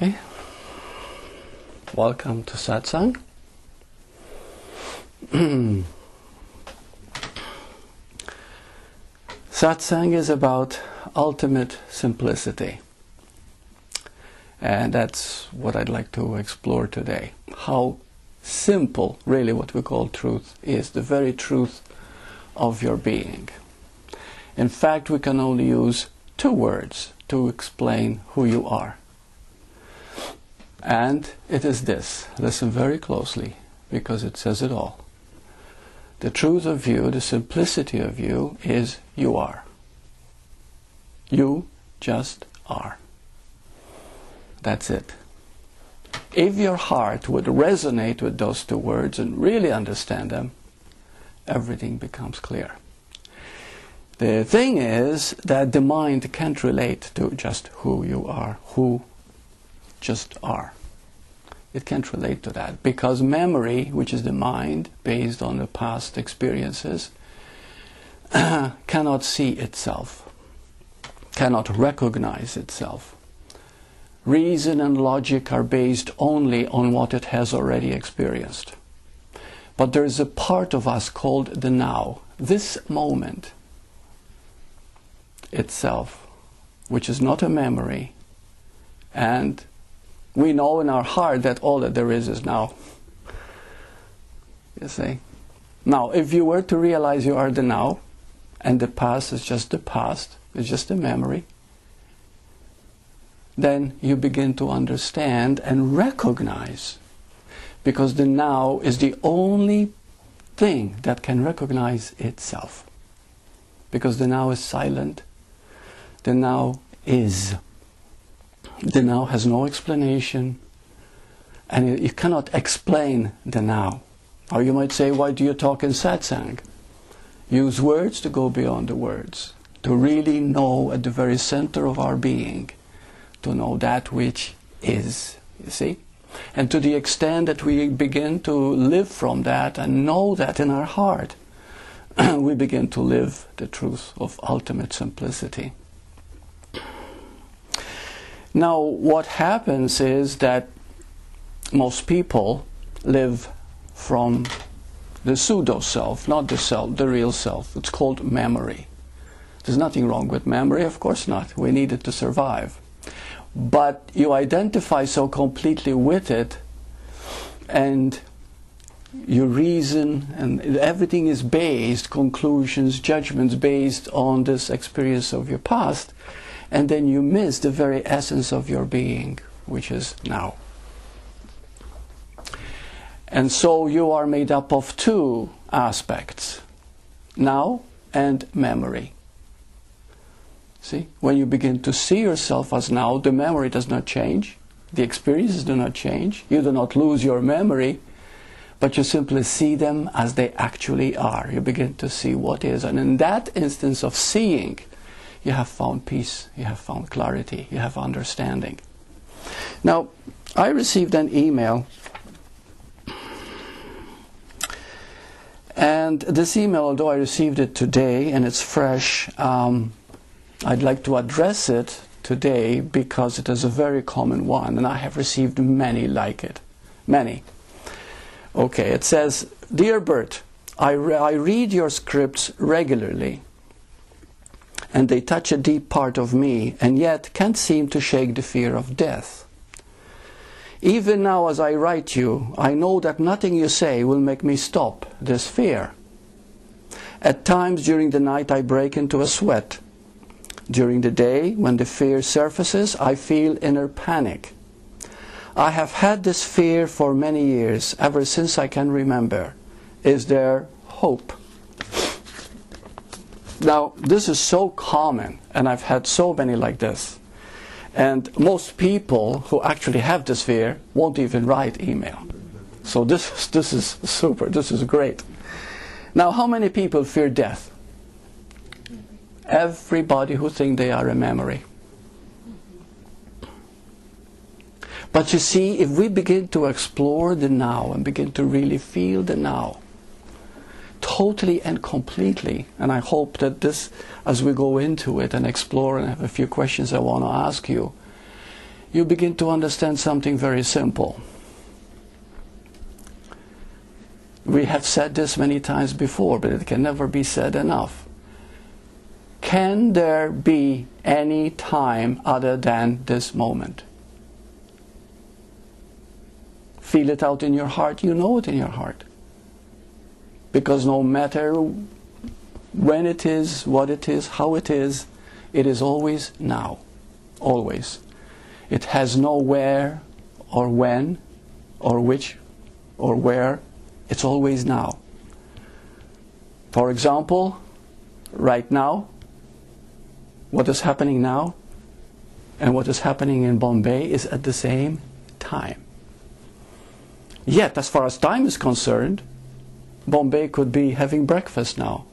Okay, welcome to satsang. Satsang is about ultimate simplicity, and that's what I'd like to explore today. How simple, really, what we call truth is, the very truth of your being. In fact, we can only use two words to explain who you are. And it is this. Listen very closely, because it says it all. The truth of you, the simplicity of you, is you are. You just are. That's it. If your heart would resonate with those two words and really understand them, everything becomes clear. The thing is that the mind can't relate to just who you are, who just are. It can't relate to that because memory, which is the mind based on the past experiences, cannot see itself, cannot recognize itself. Reason and logic are based only on what it has already experienced. But there is a part of us called the now, this moment itself, which is not a memory, and we know in our heart that all that there is now. You see? Now, if you were to realize you are the now, and the past is just the past, it's just a memory, then you begin to understand and recognize, because the now is the only thing that can recognize itself. Because the now is silent, the now is. The now has no explanation, and you cannot explain the now. Or you might say, why do you talk in satsang? Use words to go beyond the words, to really know at the very center of our being, to know that which is, you see? And to the extent that we begin to live from that and know that in our heart, we begin to live the truth of ultimate simplicity. Now, what happens is that most people live from the pseudo-self, not the self, the real self. It's called memory. There's nothing wrong with memory, of course not. We need it to survive. But you identify so completely with it, and you reason, and everything is based, conclusions, judgments based on this experience of your past, and then you miss the very essence of your being, which is now. And so you are made up of two aspects, now and memory. See, when you begin to see yourself as now, the memory does not change, the experiences do not change, you do not lose your memory, but you simply see them as they actually are. You begin to see what is, and in that instance of seeing, you have found peace, you have found clarity, you have understanding. Now, I received an email, and this email, although I received it today and it's fresh, I'd like to address it today because it is a very common one, and I have received many like it. Many. Okay, it says, Dear Burt, I read your scripts regularly, and they touch a deep part of me, and yet can't seem to shake the fear of death. Even now as I write you, I know that nothing you say will make me stop this fear. At times during the night I break into a sweat. During the day, when the fear surfaces, I feel inner panic. I have had this fear for many years, ever since I can remember. Is there hope? Now, this is so common, and I've had so many like this. And most people who actually have this fear won't even write email. So this is super, this is great. Now, how many people fear death? Everybody who thinks they are a memory. But you see, if we begin to explore the now and begin to really feel the now, totally and completely, and I hope that this, as we go into it and explore and have a few questions I want to ask you, you begin to understand something very simple. We have said this many times before, but it can never be said enough. Can there be any time other than this moment? Feel it out in your heart. You know it in your heart. Because no matter when it is, what it is, how it is always now. Always. It has no where or when or which or where. It's always now. For example, right now, what is happening now and what is happening in Bombay is at the same time. Yet, as far as time is concerned, Bombay could be having breakfast now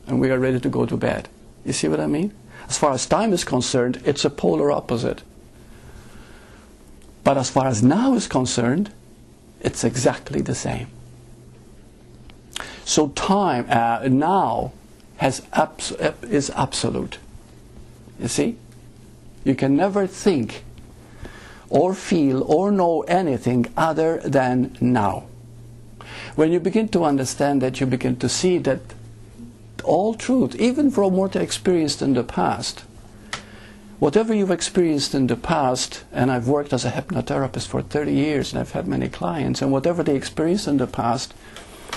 and we are ready to go to bed. You see what I mean? As far as time is concerned, it's a polar opposite. But as far as now is concerned, it's exactly the same. So time now is absolute. You see? You can never think or feel or know anything other than now. When you begin to understand that, you begin to see that all truth, even from what I experienced in the past, whatever you've experienced in the past, and I've worked as a hypnotherapist for 30 years and I've had many clients, and whatever they experienced in the past,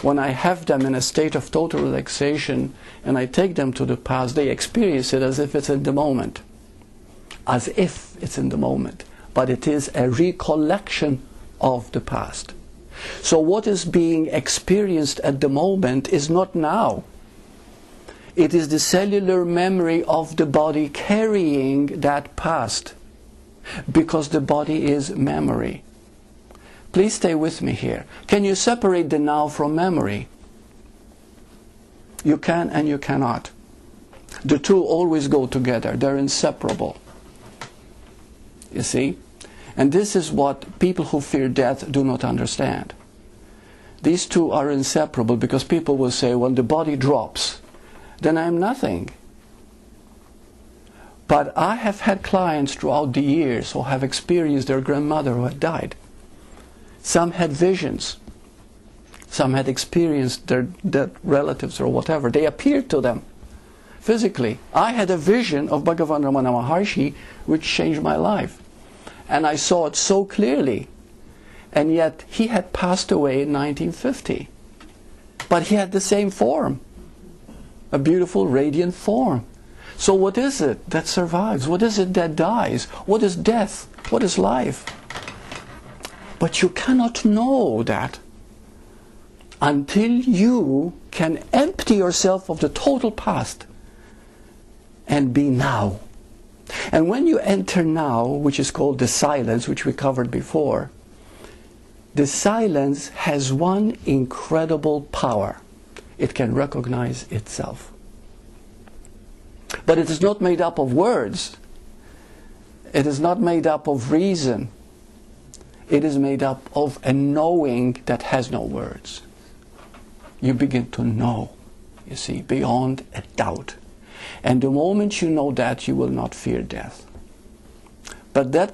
when I have them in a state of total relaxation and I take them to the past, they experience it as if it's in the moment. As if it's in the moment. But it is a recollection of the past. So what is being experienced at the moment is not now. It is the cellular memory of the body carrying that past. Because the body is memory. Please stay with me here. Can you separate the now from memory? You can and you cannot. The two always go together. They're inseparable. You see? And this is what people who fear death do not understand. These two are inseparable because people will say, when the body drops, then I'm nothing. But I have had clients throughout the years who have experienced their grandmother who had died. Some had visions. Some had experienced their dead relatives or whatever. They appeared to them physically. I had a vision of Bhagavan Ramana Maharshi which changed my life. And I saw it so clearly. And yet he had passed away in 1950. But he had the same form. A beautiful, radiant form. So what is it that survives? What is it that dies? What is death? What is life? But you cannot know that until you can empty yourself of the total past and be now. And when you enter now, which is called the silence, which we covered before, the silence has one incredible power. It can recognize itself. But it is not made up of words. It is not made up of reason. It is made up of a knowing that has no words. You begin to know, you see, beyond a doubt. And the moment you know that, you will not fear death. But that